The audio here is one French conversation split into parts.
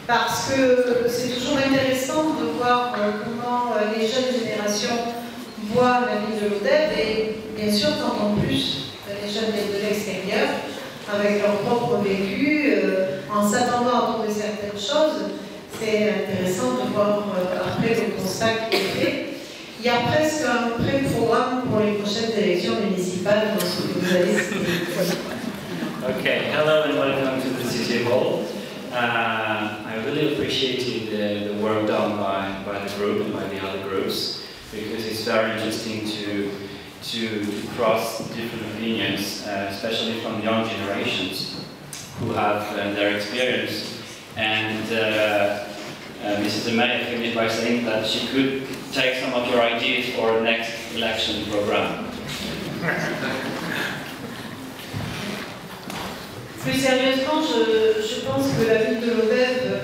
parce que c'est toujours intéressant de voir comment les jeunes générations voient la ville de l'Odève, et bien sûr quand en plus les jeunes viennent de l'extérieur, avec leur propre vécu, en s'attendant à trouver certaines choses, c'est intéressant de voir après le constat qui est fait. Il y a presque un pré-programme pour les prochaines élections municipales dans ce que vous allez citer. Okay, hello and welcome to the City Hall. I really appreciated the work done by the group and by the other groups, because it's very interesting to cross different opinions, especially from young generations who have their experience. And Mrs. De Mey finished by saying that she could take some of your ideas for the next election program. Plus sérieusement, je pense que la ville de l'Odève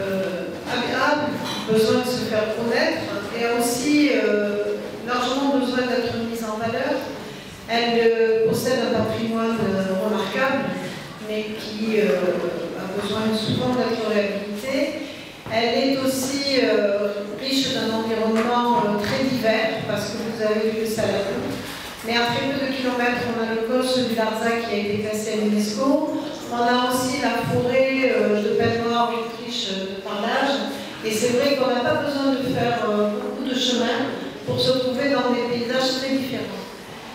a besoin de se faire connaître et a aussi largement besoin d'être mise en valeur. Elle possède un patrimoine remarquable, mais qui a besoin souvent d'être réhabilité. Elle est aussi riche d'un environnement très divers, parce que vous avez vu le Saladou. Mais à très peu de kilomètres, on a le coche du Larzac qui a été classé à l'UNESCO. On a aussi la forêt de Pelle Noire, Autriche, de Parlage. Et c'est vrai qu'on n'a pas besoin de faire beaucoup de chemin pour se trouver dans des paysages très différents.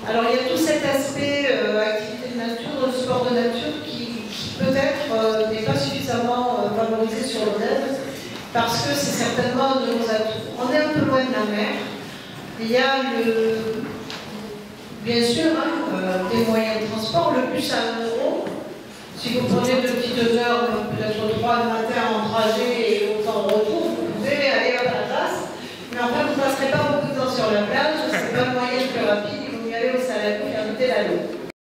Alors il y a tout cet aspect activité de nature, sport de nature, qui peut-être n'est pas suffisamment valorisé sur l'Odève, parce que c'est certainement de nos atouts. On est un peu loin de la mer. Il y a bien sûr des moyens de transport, le bus à 1 €. Si vous prenez de petites heures, peut-être 3 le matin en trajet et autant en retour, vous pouvez aller à la place. Mais en fait, vous ne passerez pas beaucoup de temps sur la plage, c'est pas le moyen le plus rapide, il vaut mieux aller au Saladou et inviter la l'eau.